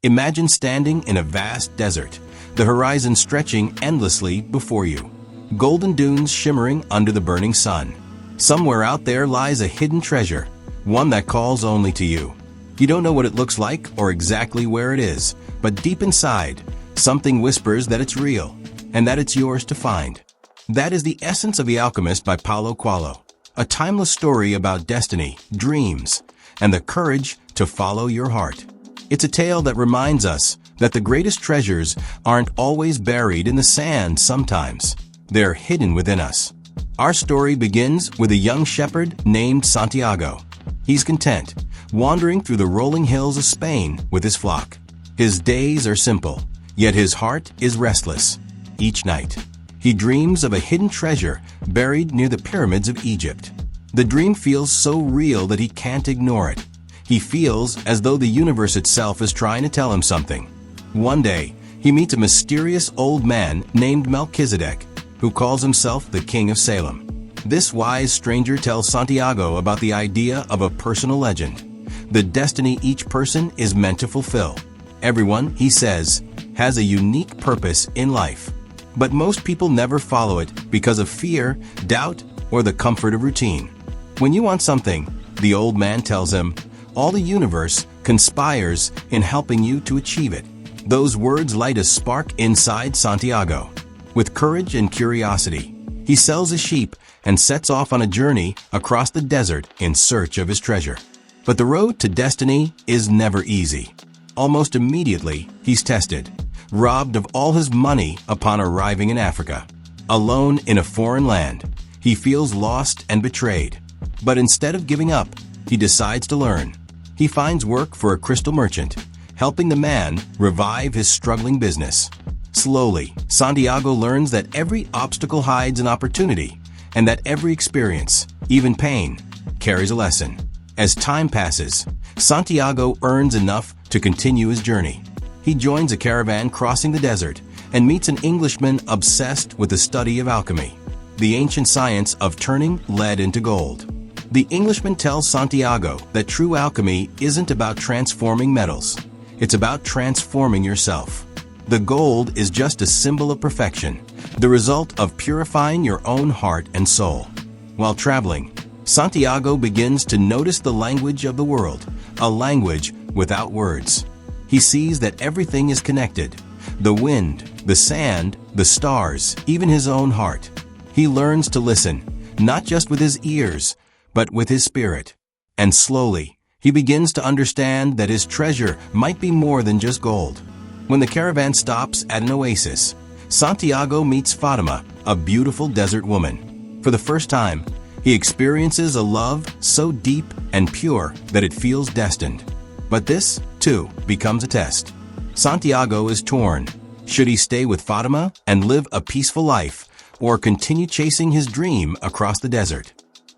Imagine standing in a vast desert, the horizon stretching endlessly before you, golden dunes shimmering under the burning sun. Somewhere out there lies a hidden treasure, one that calls only to you. You don't know what it looks like or exactly where it is, but deep inside, something whispers that it's real and that it's yours to find. That is the essence of The Alchemist by Paulo Coelho, a timeless story about destiny, dreams, and the courage to follow your heart. It's a tale that reminds us that the greatest treasures aren't always buried in the sand. Sometimes they're hidden within us. Our story begins with a young shepherd named Santiago. He's content, wandering through the rolling hills of Spain with his flock. His days are simple, yet his heart is restless. Each night, he dreams of a hidden treasure buried near the pyramids of Egypt. The dream feels so real that he can't ignore it. He feels as though the universe itself is trying to tell him something. One day, he meets a mysterious old man named Melchizedek, who calls himself the King of Salem. This wise stranger tells Santiago about the idea of a personal legend, the destiny each person is meant to fulfill. Everyone, he says, has a unique purpose in life. But most people never follow it because of fear, doubt, or the comfort of routine. When you want something, the old man tells him, all the universe conspires in helping you to achieve it. Those words light a spark inside Santiago. With courage and curiosity, he sells his sheep and sets off on a journey across the desert in search of his treasure. But the road to destiny is never easy. Almost immediately, he's tested, robbed of all his money upon arriving in Africa. Alone in a foreign land, he feels lost and betrayed. But instead of giving up, he decides to learn. He finds work for a crystal merchant, helping the man revive his struggling business. Slowly, Santiago learns that every obstacle hides an opportunity, and that every experience, even pain, carries a lesson. As time passes, Santiago earns enough to continue his journey. He joins a caravan crossing the desert and meets an Englishman obsessed with the study of alchemy, the ancient science of turning lead into gold. The Englishman tells Santiago that true alchemy isn't about transforming metals. It's about transforming yourself. The gold is just a symbol of perfection, the result of purifying your own heart and soul. While traveling, Santiago begins to notice the language of the world, a language without words. He sees that everything is connected: the wind, the sand, the stars, even his own heart. He learns to listen, not just with his ears, but with his spirit. And slowly, he begins to understand that his treasure might be more than just gold. When the caravan stops at an oasis, Santiago meets Fatima, a beautiful desert woman. For the first time, he experiences a love so deep and pure that it feels destined. But this, too, becomes a test. Santiago is torn. Should he stay with Fatima and live a peaceful life, or continue chasing his dream across the desert?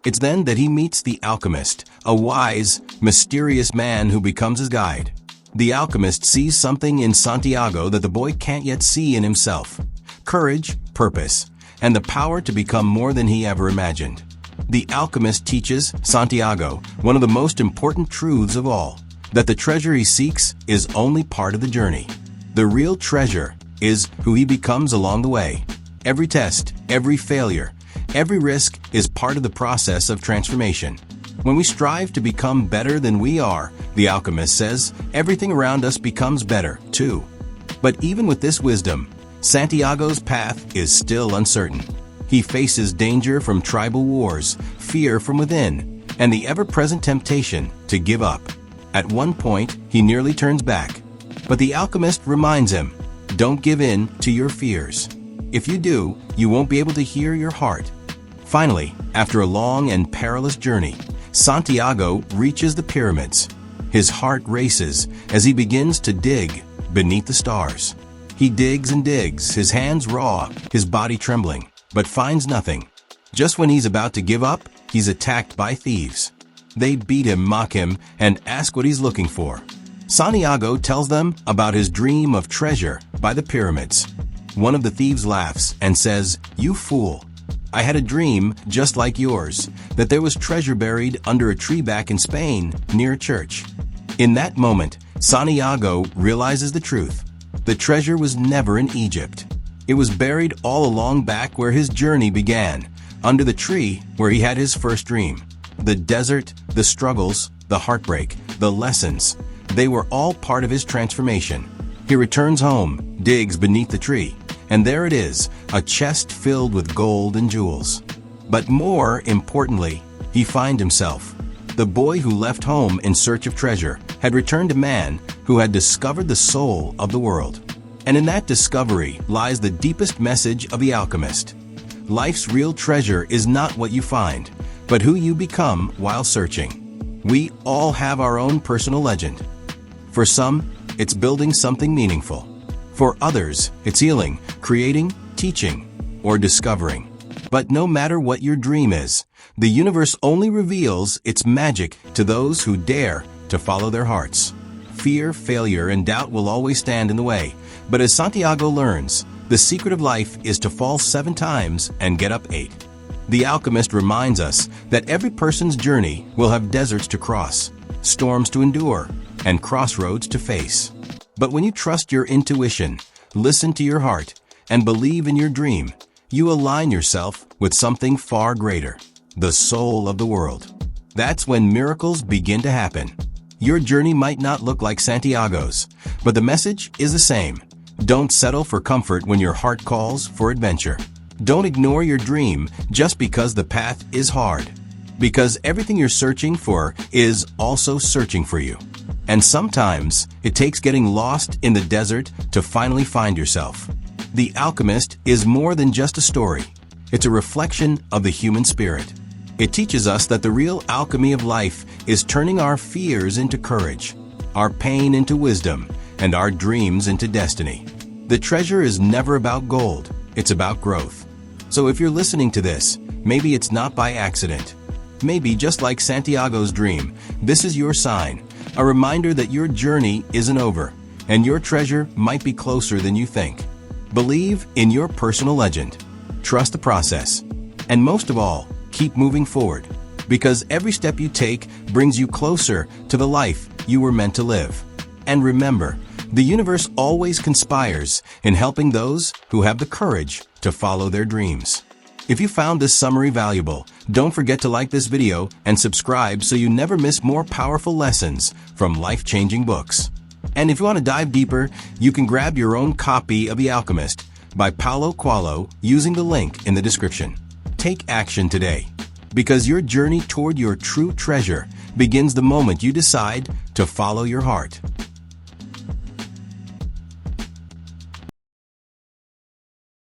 It's then that he meets the Alchemist, a wise, mysterious man who becomes his guide. The Alchemist sees something in Santiago that the boy can't yet see in himself: courage, purpose, and the power to become more than he ever imagined. The Alchemist teaches Santiago one of the most important truths of all: that the treasure he seeks is only part of the journey. The real treasure is who he becomes along the way. Every test, every failure, every risk is part of the process of transformation. When we strive to become better than we are, the Alchemist says, everything around us becomes better, too. But even with this wisdom, Santiago's path is still uncertain. He faces danger from tribal wars, fear from within, and the ever-present temptation to give up. At one point, he nearly turns back. But the Alchemist reminds him, don't give in to your fears. If you do, you won't be able to hear your heart. Finally, after a long and perilous journey, Santiago reaches the pyramids. His heart races as he begins to dig beneath the stars. He digs and digs, his hands raw, his body trembling, but finds nothing. Just when he's about to give up, he's attacked by thieves. They beat him, mock him, and ask what he's looking for. Santiago tells them about his dream of treasure by the pyramids. One of the thieves laughs and says, "You fool! I had a dream just like yours, that there was treasure buried under a tree back in Spain, near a church." In that moment, Santiago realizes the truth. The treasure was never in Egypt. It was buried all along back where his journey began, under the tree where he had his first dream. The desert, the struggles, the heartbreak, the lessons, they were all part of his transformation. He returns home, digs beneath the tree, and there it is, a chest filled with gold and jewels. But more importantly, he finds himself. The boy who left home in search of treasure had returned a man who had discovered the soul of the world. And in that discovery lies the deepest message of the Alchemist. Life's real treasure is not what you find, but who you become while searching. We all have our own personal legend. For some, it's building something meaningful. For others, it's healing, creating, teaching, or discovering. But no matter what your dream is, the universe only reveals its magic to those who dare to follow their hearts. Fear, failure, and doubt will always stand in the way. But as Santiago learns, the secret of life is to fall 7 times and get up 8. The Alchemist reminds us that every person's journey will have deserts to cross, storms to endure, and crossroads to face. But when you trust your intuition, listen to your heart, and believe in your dream, you align yourself with something far greater, the soul of the world. That's when miracles begin to happen. Your journey might not look like Santiago's, but the message is the same. Don't settle for comfort when your heart calls for adventure. Don't ignore your dream just because the path is hard. Because everything you're searching for is also searching for you. And sometimes it takes getting lost in the desert to finally find yourself. The Alchemist is more than just a story. It's a reflection of the human spirit. It teaches us that the real alchemy of life is turning our fears into courage, our pain into wisdom, and our dreams into destiny. The treasure is never about gold, it's about growth. So if you're listening to this, maybe it's not by accident. Maybe just like Santiago's dream, this is your sign, a reminder that your journey isn't over, and your treasure might be closer than you think. Believe in your personal legend. Trust the process. And most of all, keep moving forward, because every step you take brings you closer to the life you were meant to live. And remember, the universe always conspires in helping those who have the courage to follow their dreams. If you found this summary valuable, don't forget to like this video and subscribe so you never miss more powerful lessons from life-changing books. And if you want to dive deeper, you can grab your own copy of The Alchemist by Paulo Coelho using the link in the description. Take action today, because your journey toward your true treasure begins the moment you decide to follow your heart.